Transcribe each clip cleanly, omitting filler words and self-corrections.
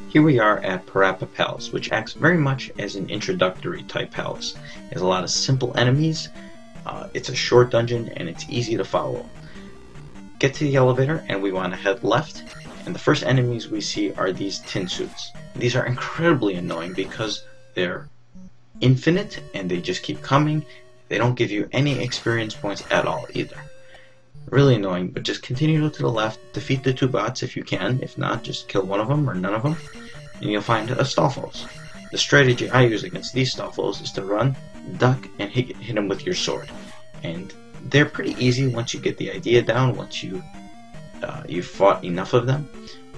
Here we are at Parappa Palace, which acts very much as an introductory type palace. It has a lot of simple enemies, it's a short dungeon, and it's easy to follow. Get to the elevator, and we want to head left, and the first enemies we see are these tin suits. These are incredibly annoying because they're infinite, and they just keep coming. They don't give you any experience points at all, either. Really annoying, but just continue to the left, defeat the two bots if you can. If not, just kill one of them or none of them, and you'll find a Stalfos. The strategy I use against these Stalfos is to run, duck, and hit them with your sword. And they're pretty easy once you get the idea down, once you've fought enough of them,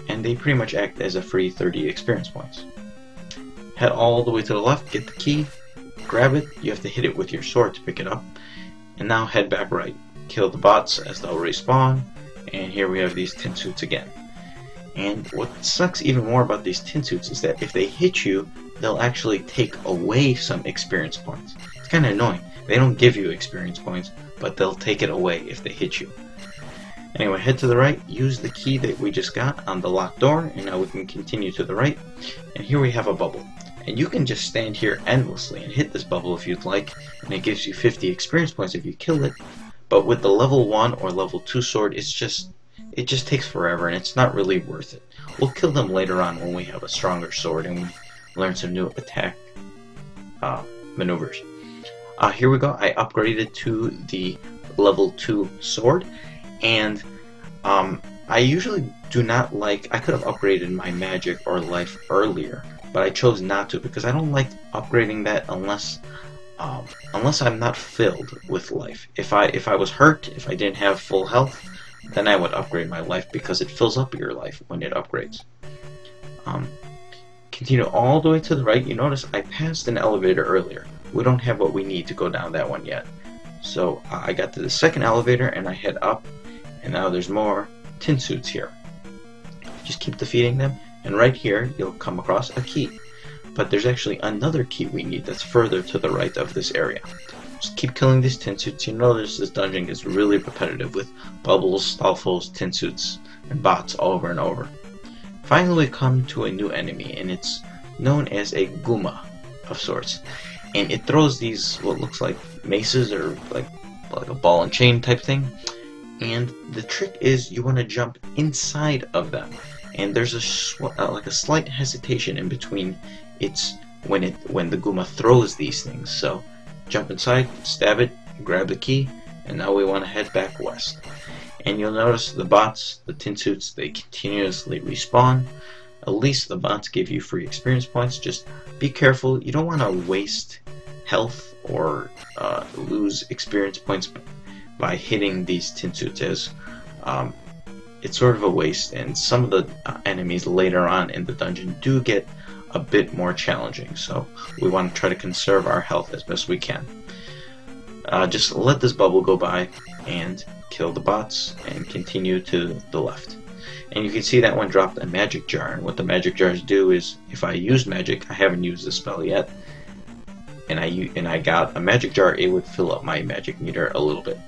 and they pretty much act as a free 30 experience points. Head all the way to the left, get the key, grab it, you have to hit it with your sword to pick it up, and now head back right. Kill the bots as they'll respawn, and here we have these tin suits again. And what sucks even more about these tin suits is that if they hit you, they'll actually take away some experience points. It's kind of annoying. They don't give you experience points, but they'll take it away if they hit you. Anyway, head to the right, use the key that we just got on the locked door, and now we can continue to the right. And here we have a bubble. And you can just stand here endlessly and hit this bubble if you'd like, and it gives you 50 experience points if you kill it. But with the level 1 or level 2 sword, it just takes forever, and it's not really worth it. We'll kill them later on when we have a stronger sword and we learn some new attack maneuvers. Here we go. I upgraded to the level 2 sword, and I usually do not like... I could have upgraded my magic or life earlier, but I chose not to because I don't like upgrading that unless I'm not filled with life. If I was hurt, if I didn't have full health, then I would upgrade my life because it fills up your life when it upgrades. Continue all the way to the right. You notice I passed an elevator earlier. We don't have what we need to go down that one yet. So I got to the second elevator and I head up, and now there's more tin suits here. Just keep defeating them, and right here you'll come across a key. But there's actually another key we need that's further to the right of this area. Just keep killing these tin suits. You notice this dungeon gets really repetitive with bubbles, Stalfos, tin suits, and bots over and over. Finally we come to a new enemy, and it's known as a Guma of sorts. And it throws these, what looks like maces or like a ball and chain type thing. And the trick is you want to jump inside of them. And there's like a slight hesitation in between when the Guma throws these things. So jump inside, stab it, grab the key, and now we want to head back west. And you'll notice the bots, the tin suits, they continuously respawn. At least the bots give you free experience points. Just be careful. You don't want to waste health or lose experience points by hitting these tin suits, as it's sort of a waste, and some of the enemies later on in the dungeon do get a bit more challenging, so we want to try to conserve our health as best we can. Just let this bubble go by and kill the bots and continue to the left. And you can see that one dropped a magic jar, and what the magic jars do is, if I use magic, I haven't used the spell yet, and I got a magic jar, it would fill up my magic meter a little bit.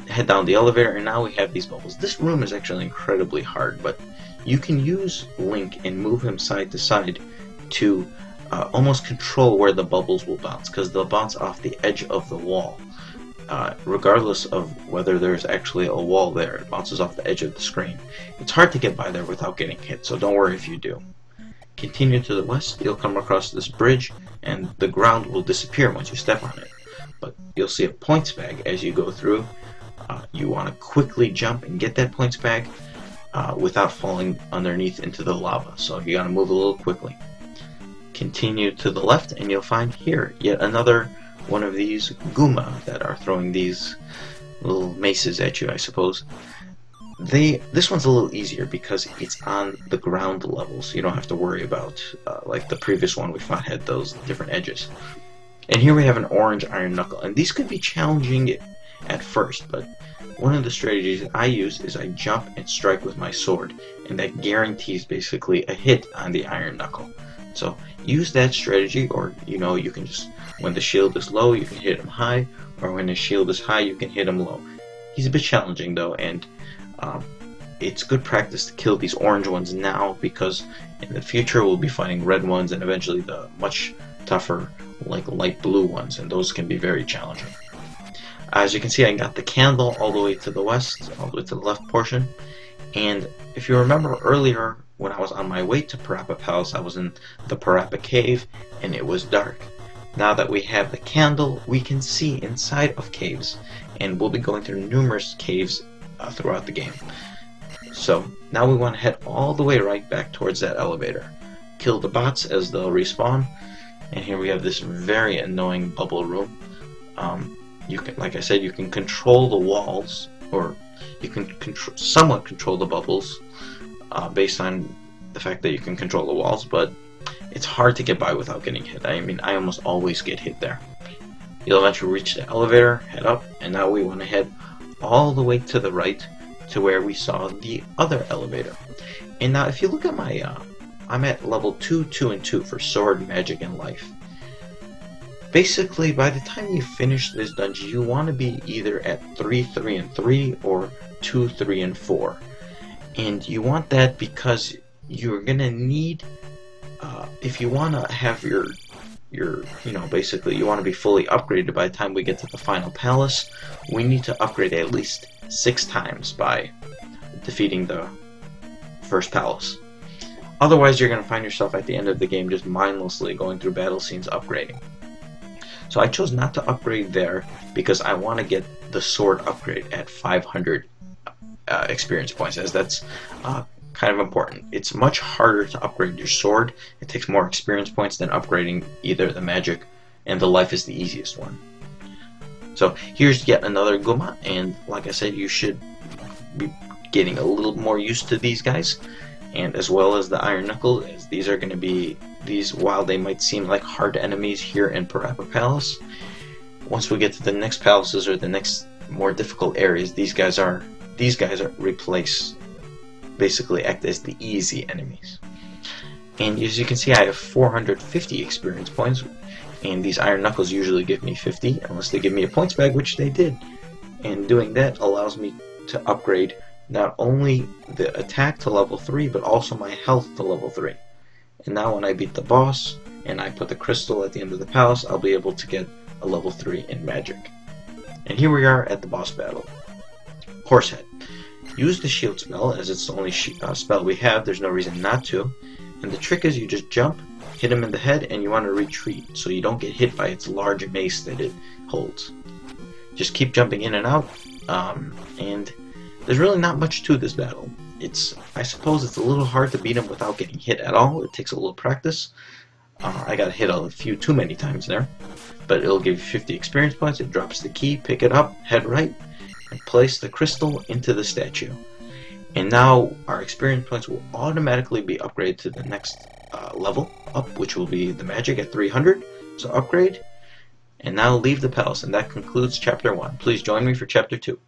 Head down the elevator, and now we have these bubbles. This room is actually incredibly hard, but you can use Link and move him side to side to almost control where the bubbles will bounce, because they'll bounce off the edge of the wall. Regardless of whether there's actually a wall there, it bounces off the edge of the screen. It's hard to get by there without getting hit, so don't worry if you do. Continue to the west, you'll come across this bridge, and the ground will disappear once you step on it. But you'll see a points bag as you go through. You want to quickly jump and get that points bag without falling underneath into the lava, so you gotta move a little quickly. Continue to the left, and you'll find here yet another one of these Guma that are throwing these little maces at you, I suppose. This one's a little easier because it's on the ground level, so you don't have to worry about like the previous one we fought had those different edges. And here we have an orange iron knuckle, and these could be challenging at first, but one of the strategies I use is I jump and strike with my sword, and that guarantees basically a hit on the iron knuckle. So use that strategy, or you can just, when the shield is low, you can hit him high, or when the shield is high, you can hit him low. He's a bit challenging though, and it's good practice to kill these orange ones now, because in the future we'll be fighting red ones and eventually the much tougher like light blue ones, and those can be very challenging. As you can see, I got the candle all the way to the west, all the way to the left portion. And if you remember earlier, when I was on my way to Parappa Palace, I was in the Parappa Cave, and it was dark. Now that we have the candle, we can see inside of caves, and we'll be going through numerous caves throughout the game. So now we want to head all the way right back towards that elevator. Kill the bots as they'll respawn, and here we have this very annoying bubble room. You can, like I said, you can control the walls, or you can somewhat control the bubbles based on the fact that you can control the walls, but it's hard to get by without getting hit. I mean, I almost always get hit there. You'll eventually reach the elevator, head up, and now we want to head all the way to the right to where we saw the other elevator. And now if you look at my, I'm at level 2, 2, and 2 for Sword, Magic, and Life. Basically, by the time you finish this dungeon, you want to be either at 3, 3, and 3, or 2, 3, and 4. And you want that because you're going to need, if you want to have your, basically you want to be fully upgraded by the time we get to the final palace, we need to upgrade at least 6 times by defeating the first palace. Otherwise, you're going to find yourself at the end of the game just mindlessly going through battle scenes upgrading. So I chose not to upgrade there because I want to get the sword upgrade at 500 experience points, as that's kind of important. It's much harder to upgrade your sword. It takes more experience points than upgrading either the magic, and the life is the easiest one. So here's yet another Guma, and like I said, you should be getting a little more used to these guys, and as well as the Iron Knuckle, as these are going to be, while they might seem like hard enemies here in Parappa Palace, once we get to the next palaces or the next more difficult areas, these guys are replace, basically act as the easy enemies. And as you can see, I have 450 experience points, and these Iron Knuckles usually give me 50 unless they give me a points bag, which they did. And doing that allows me to upgrade not only the attack to level 3, but also my health to level 3. And now when I beat the boss and I put the crystal at the end of the palace, I'll be able to get a level 3 in magic. And here we are at the boss battle. Horsehead. Use the shield spell, as it's the only spell we have. There's no reason not to. And the trick is you just jump, hit him in the head, and you want to retreat so you don't get hit by its large mace that it holds. Just keep jumping in and out, and there's really not much to this battle. I suppose it's a little hard to beat him without getting hit at all. It takes a little practice. I got hit a few too many times there, but it'll give you 50 experience points. It drops the key, pick it up, head right, and place the crystal into the statue. And now our experience points will automatically be upgraded to the next level up, which will be the magic at 300. So upgrade, and now leave the palace. And that concludes Chapter 1. Please join me for Chapter 2.